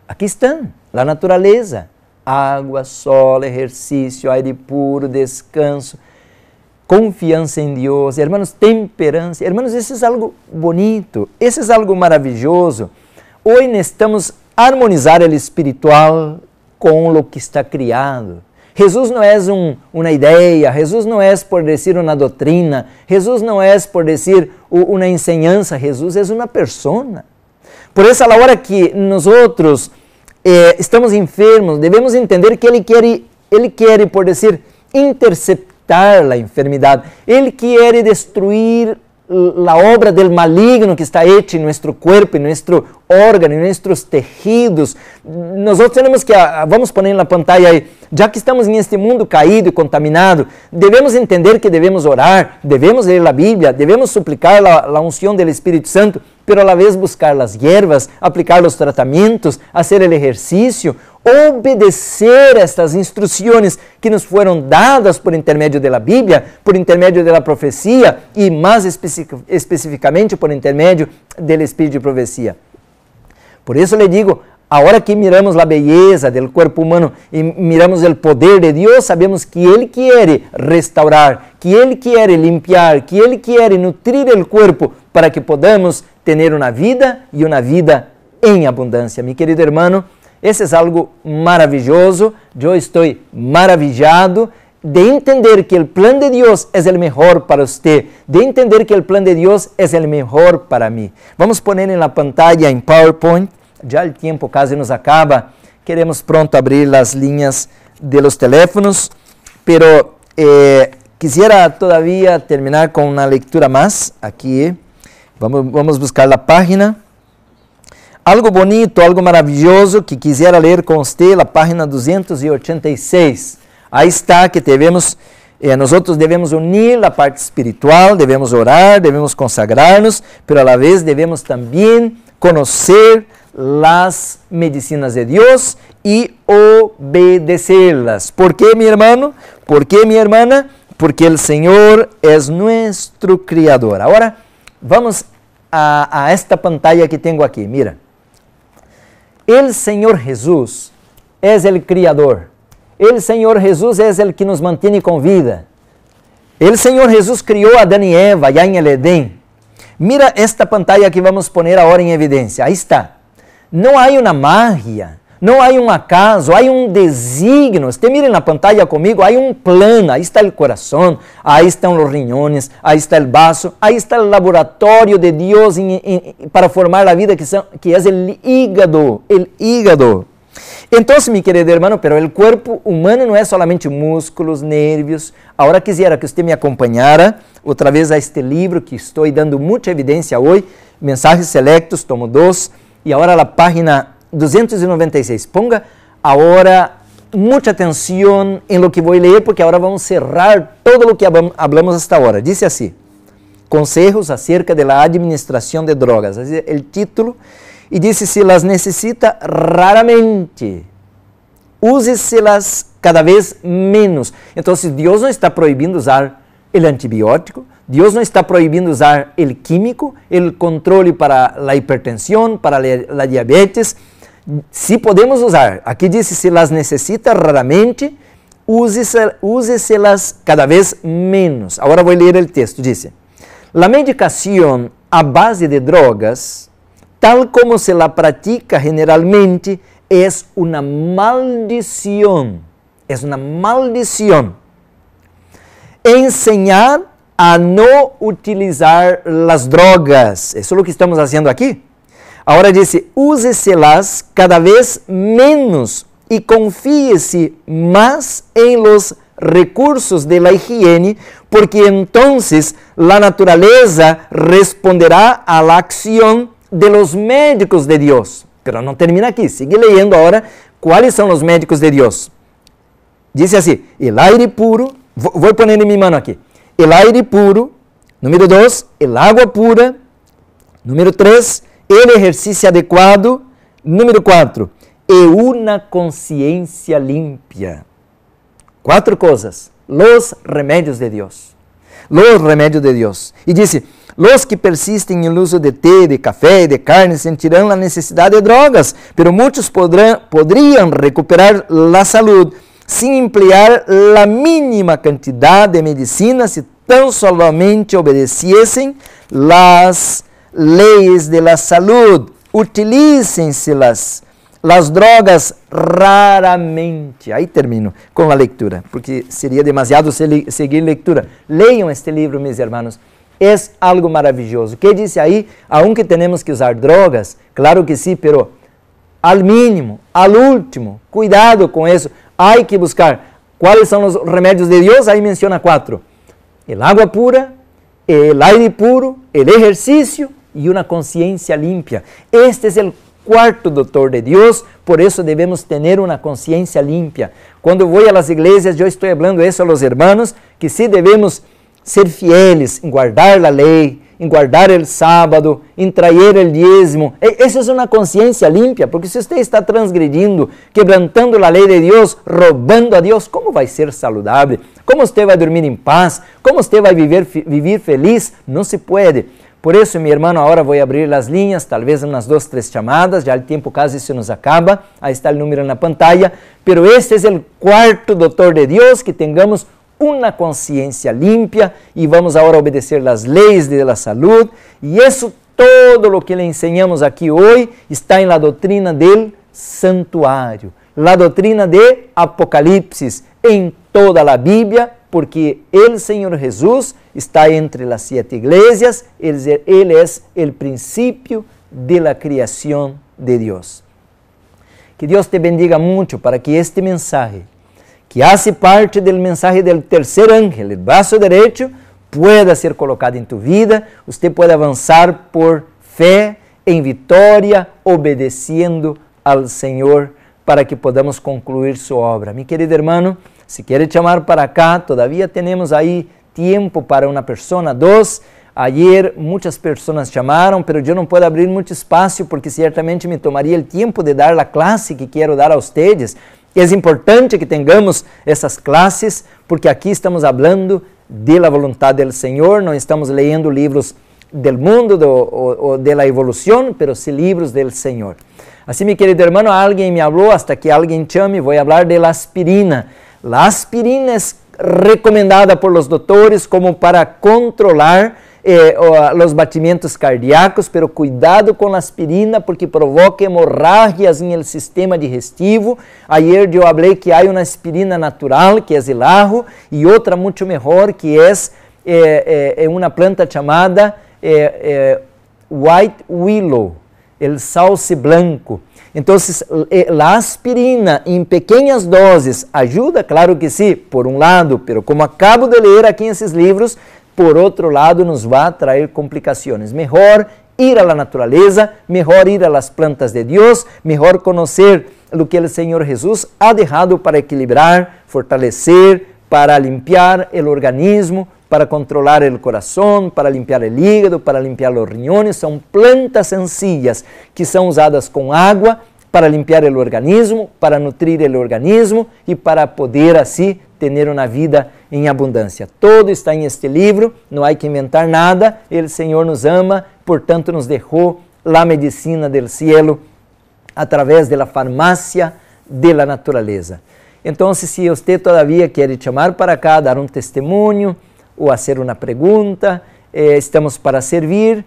Aqui estão, a natureza. Água, sol, exercício, aire puro, descanso, confiança em Deus. Hermanos, temperança. Hermanos, isso é algo bonito, isso é algo maravilhoso. Hoje necessitamos harmonizar o espiritual com o que está criado. Jesus não é uma ideia, Jesus não é por dizer uma doutrina, Jesus não é por dizer uma enseñança, Jesus é uma persona. Por isso, a hora que nós estamos enfermos, devemos entender que Ele quer, por dizer, interceptar a enfermidade, Ele quer destruir a obra del maligno que está hecha em nosso corpo, em nosso órgano, em nossos tejidos. Nós temos que, vamos pôr na pantalla aí, já que estamos neste mundo caído e contaminado, devemos entender que devemos orar, devemos ler a Bíblia, devemos suplicar a unção do Espírito Santo, pero a la vez buscar as hierbas, aplicar os tratamentos, fazer o exercício, obedecer estas instruções que nos foram dadas por intermédio da Bíblia, por intermédio da profecia e mais especificamente por intermédio do Espírito de profecia. Por isso lhe digo, a hora que miramos a beleza do corpo humano e miramos o poder de Deus, sabemos que Ele quer restaurar, que Ele quer limpiar, que Ele quer nutrir o corpo para que podamos ter uma vida e uma vida em abundância. Mi querido hermano, esse é algo maravilhoso. Eu estou maravilhado de entender que o plano de Deus é o melhor para você, de entender que o plano de Deus é o melhor para mim. Vamos pôr na pantalla em PowerPoint. Já o tempo quase nos acaba. Queremos pronto abrir as linhas de los teléfonos, pero quisiera todavía terminar com uma leitura mais aqui. Vamos buscar a página. Algo bonito, algo maravilhoso que quisiera ler com você, a página 286. Aí está que nós devemos unir a parte espiritual, devemos orar, devemos consagrar-nos, pero a la vez devemos também conhecer as medicinas de Deus e obedecê-las. ¿Por quê, meu irmão? ¿Por quê, minha irmã? Porque o Senhor é nosso Criador. Agora, vamos a esta pantalla que tenho aqui. Mira. El Senhor Jesus é o Criador. El Senhor Jesus é o que nos mantém com vida. El Senhor Jesus criou Adão e Eva já em el Edén. Mira esta pantalla que vamos poner agora em evidência. Aí está. Não há uma magia, não há um acaso, há um desígnio. Usted mire na pantalla comigo, há um plano, aí está o coração, aí estão os riñones, aí está o vaso, aí está o laboratório de Deus para formar a vida que é o hígado, Então, mi querido hermano, pero el cuerpo humano no es solamente músculos, nervios. Ahora quisiera que usted me acompañara otra vez a este libro que estoy dando mucha evidencia hoy, Mensajes Selectos, tomo 2, y ahora la página 296. Ponga ahora mucha atención en lo que voy a leer, porque ahora vamos a cerrar todo lo que hablamos hasta ahora. Dice así: Consejos acerca de la administración de drogas. Es el título. Y dice, si las necesita raramente, úseselas cada vez menos. Entonces, Dios no está prohibiendo usar el antibiótico, Dios no está prohibiendo usar el químico, el control para la hipertensión, para la diabetes. Sí podemos usar. Aquí dice, si las necesita raramente, úseselas cada vez menos. Ahora voy a leer el texto. Dice, la medicación a base de drogas, tal como se la practica generalmente, es una maldición. Es una maldición. Enseñar a no utilizar las drogas. Eso es lo que estamos haciendo aquí. Ahora dice, úseselas cada vez menos y confíese más en los recursos de la higiene, porque entonces la naturaleza responderá a la acción de los médicos de Dios. Pero no termina aquí, sigue leyendo ahora cuáles son los médicos de Dios. Dice así, el aire puro, voy a poner en mi mano aquí, el aire puro, número 2, el agua pura, número 3, el ejercicio adecuado, número 4, y una conciencia limpia. 4 cosas, los remedios de Dios. Los remedios de Dios. Y dice, los que persisten en el uso de té, de café y de carne sentirán la necesidad de drogas, pero muchos podrían recuperar la salud sin emplear la mínima cantidad de medicina si tan solamente obedeciesen las leyes de la salud. Utilícenselas las drogas raramente. Aí termino com a leitura, porque seria demasiado seguir lectura. Leiam este livro, meus irmãos. É algo maravilhoso. Que diz aí? Aunque temos que usar drogas, claro que sim, pero al mínimo, al último, cuidado com isso. Há que buscar quais são os remédios de Deus. Aí menciona 4. El agua pura, el aire puro, el ejercicio e uma consciência limpia. Este é o cuarto doutor de Deus, por isso devemos ter uma consciência limpia. Quando vou a las iglesias, eu estou falando isso a los hermanos, que sí devemos ser fieles em guardar a lei, em guardar o sábado, em trazer o diezmo. Essa é uma consciência limpia, porque se você está transgredindo, quebrantando a lei de Deus, roubando a Deus, como vai ser saludável? Como você vai dormir em paz? Como você vai viver feliz? Não se pode. Por isso, meu irmão, agora vou abrir as linhas, talvez umas 2, 3 chamadas, já o tempo quase se nos acaba, aí está o número na pantalla, pero este é o quarto doutor de Deus, que tengamos uma consciência limpia e vamos agora obedecer as leis da saúde, e isso todo o que lhe ensinamos aqui hoje está em la doutrina del santuário, la doutrina de Apocalipse, em toda a Bíblia, porque o Senhor Jesus está entre as 7 igrejas, Ele é o princípio de la criação de Deus. Que Deus te bendiga muito para que este mensaje, que hace parte del mensaje del tercer ángel, el brazo derecho, pueda ser colocado en tu vida, usted puede avanzar por fe, en victoria, obedeciendo al Señor para que podamos concluir su obra. Mi querido hermano, si quiere llamar para acá, todavía tenemos ahí tiempo para una persona, 2. Ayer muchas personas llamaron, pero yo no puedo abrir mucho espacio porque ciertamente me tomaría el tiempo de dar la clase que quiero dar a ustedes. É importante que tenhamos essas classes, porque aqui estamos falando de la voluntad del Senhor, não estamos leyendo livros del mundo ou de la evolução, pero sí livros del Senhor. Assim, mi querido hermano, alguém me falou, hasta que alguém chame, vou falar de la aspirina. La aspirina é recomendada por los doutores como para controlar los batimentos cardíacos, pero cuidado con la aspirina porque provoca hemorragias en el sistema digestivo. Ayer yo hablé que hay una aspirina natural, que es el ajo, y otra mucho mejor, que es una planta llamada white willow, el sauce blanco. Entonces, la aspirina en pequeñas dosis ayuda, claro que sí, por un lado, pero como acabo de leer aquí en esos libros, por otro lado nos va a traer complicaciones. Mejor ir a la naturaleza, mejor ir a las plantas de Dios, mejor conocer lo que el Señor Jesús ha dejado para equilibrar, fortalecer, para limpiar el organismo, para controlar el corazón, para limpiar el hígado, para limpiar los riñones. Son plantas sencillas que son usadas con agua para limpiar el organismo, para nutrir el organismo y para poder así tener una vida en abundancia. Todo está en este libro, no hay que inventar nada. El Señor nos ama, por tanto nos dejó la medicina del cielo a través de la farmacia de la naturaleza. Entonces, si usted todavía quiere llamar para acá, dar un testimonio o hacer una pregunta, estamos para servir.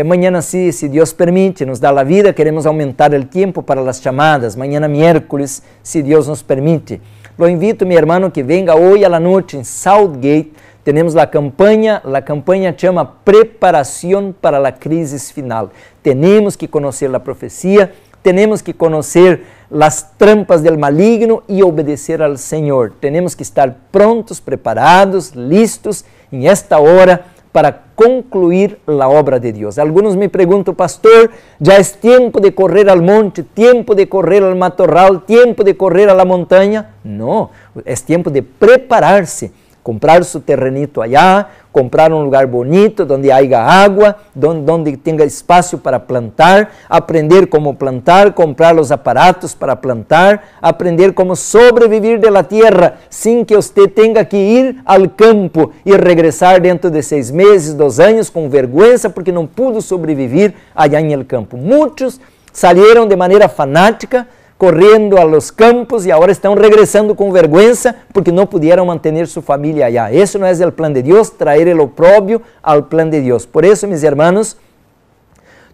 Mañana sí, si Dios permite, nos da la vida, queremos aumentar el tiempo para las llamadas. Mañana miércoles, si Dios nos permite. Lo invito, mi hermano, que venga hoy a la noche en Southgate. Tenemos la campaña llama Preparación para la Crisis Final. Tenemos que conocer la profecía, tenemos que conocer las trampas del maligno y obedecer al Señor. Tenemos que estar prontos, preparados, listos en esta hora para concluir la obra de Dios. Algunos me preguntan, pastor, ya es tiempo de correr al monte, tiempo de correr al matorral, tiempo de correr a la montaña. No, es tiempo de prepararse. Comprar su terrenito allá, comprar un lugar bonito donde haya agua, donde tenga espacio para plantar, aprender cómo plantar, comprar los aparatos para plantar, aprender cómo sobrevivir de la tierra sin que usted tenga que ir al campo y regresar dentro de 6 meses, 2 años con vergüenza porque no pudo sobrevivir allá en el campo. Muchos salieron de manera fanática, corriendo a los campos y ahora están regresando con vergüenza porque no pudieron mantener su familia allá. Eso no es el plan de Dios, traer el oprobio al plan de Dios. Por eso, mis hermanos,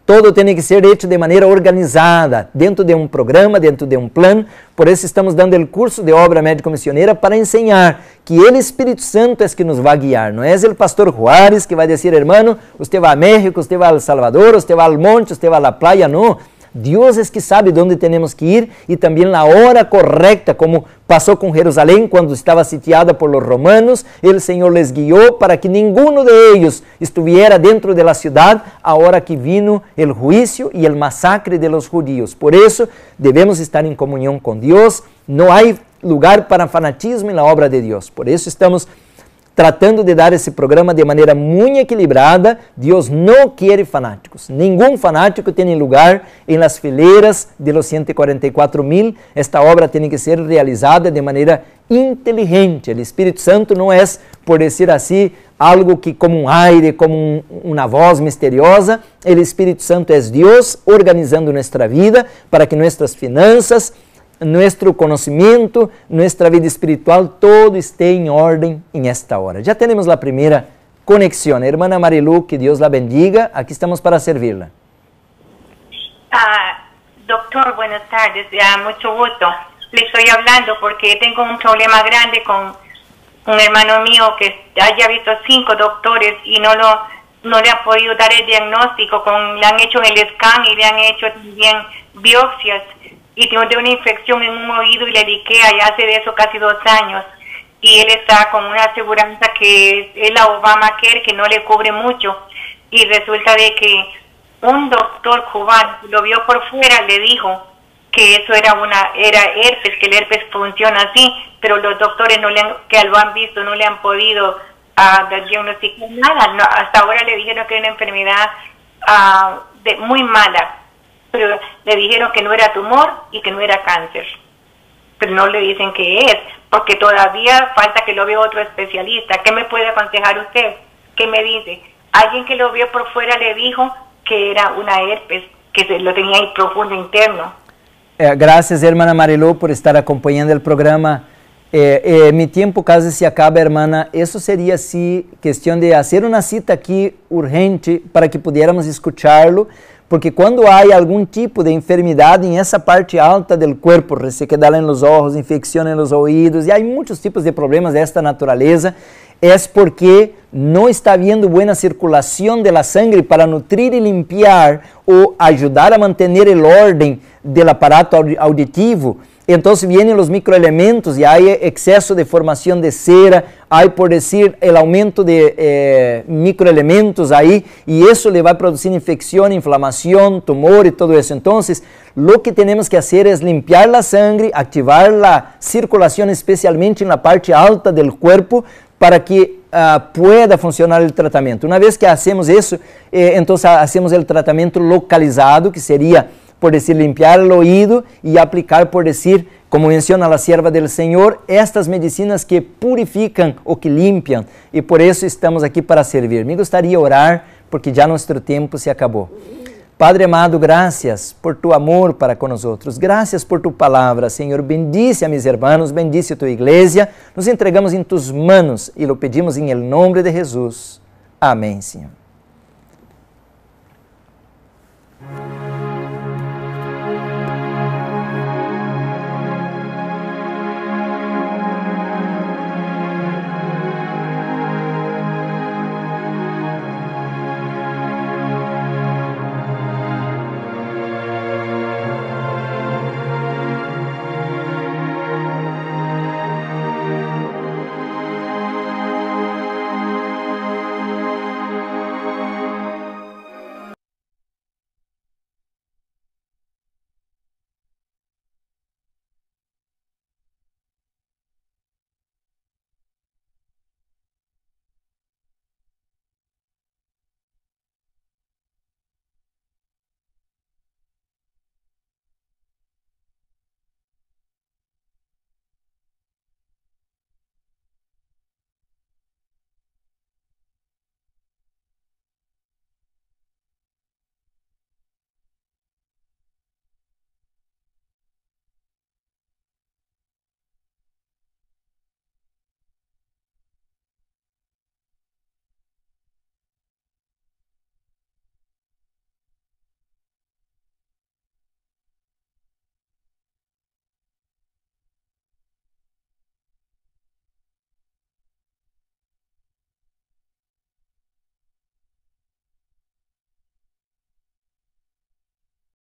todo tiene que ser hecho de manera organizada, dentro de un programa, dentro de un plan. Por eso estamos dando el curso de obra médico-misionera para enseñar que el Espíritu Santo es que nos va a guiar. No es el pastor Juárez que va a decir, hermano, usted va a México, usted va a El Salvador, usted va al monte, usted va a la playa. No. Dios es que sabe dónde tenemos que ir y también la hora correcta, como pasó con Jerusalén cuando estaba sitiada por los romanos. El Señor les guió para que ninguno de ellos estuviera dentro de la ciudad ahora que vino el juicio y el masacre de los judíos. Por eso debemos estar en comunión con Dios. No hay lugar para fanatismo en la obra de Dios. Por eso estamos tratando de dar esse programa de maneira muito equilibrada. Deus não quer fanáticos. Nenhum fanático tem lugar em las fileiras de los 144.000. Esta obra tem que ser realizada de maneira inteligente. O Espírito Santo não é, por dizer assim, algo que como um aire, como uma voz misteriosa. O Espírito Santo é Deus organizando nossa vida para que nossas finanças, nuestro conocimiento, nuestra vida espiritual, todo esté en orden en esta hora. Ya tenemos la primera conexión. Hermana Marilu, que Dios la bendiga. Aquí estamos para servirla. Doctor, buenas tardes. Mucho gusto. Le estoy hablando porque tengo un problema grande con un hermano mío que haya visto 5 doctores y no le han podido dar el diagnóstico. Le han hecho el scan y le han hecho también biopsias. Y tiene una infección en un oído y le liquea, ya hace de eso casi 2 años. Y él está con una aseguranza que es la Obamacare, que no le cubre mucho. Y resulta de que un doctor cubano lo vio por fuera, le dijo que eso era herpes, que el herpes funciona así, pero los doctores que lo han visto no le han podido diagnosticar nada. No, hasta ahora le dijeron que era una enfermedad muy mala. Pero le dijeron que no era tumor y que no era cáncer. Pero no le dicen qué es, porque todavía falta que lo vea otro especialista. ¿Qué me puede aconsejar usted? ¿Qué me dice? Alguien que lo vio por fuera le dijo que era una herpes, que lo tenía ahí profundo interno. Gracias, hermana Marilu, por estar acompañando el programa Mi tiempo casi se acaba, hermana. Eso sería así, cuestión de hacer una cita aquí urgente para que pudiéramos escucharlo, porque quando há algum tipo de enfermidade em essa parte alta do corpo, resequedad en los ojos, infecção en los oídos, e há muitos tipos de problemas desta natureza, é porque não está habiendo buena circulação de la sangre para nutrir e limpiar ou ajudar a manter o orden del aparato auditivo. Então vienen os microelementos e há excesso de formação de cera, há, por decir, o aumento de microelementos aí, e isso le vai produzir infecção, inflamação, tumor e tudo isso. Então, lo que temos que fazer é limpiar a sangre, ativar a circulação, especialmente na parte alta do corpo, para que pueda funcionar o tratamento. Uma vez que hacemos isso, então hacemos o tratamento localizado, que seria, por decir, limpiar o oído e aplicar, por decir, como menciona a sierva del Senhor, estas medicinas que purificam ou que limpiam, e por isso estamos aqui para servir. Me gostaria orar, porque já nosso tempo se acabou. Padre amado, gracias por tu amor para con nosotros, gracias por tu palabra, Senhor. Bendice a mis hermanos, bendice a tu iglesia. Nos entregamos em tus manos e lo pedimos em el nombre de Jesus. Amém, Senhor.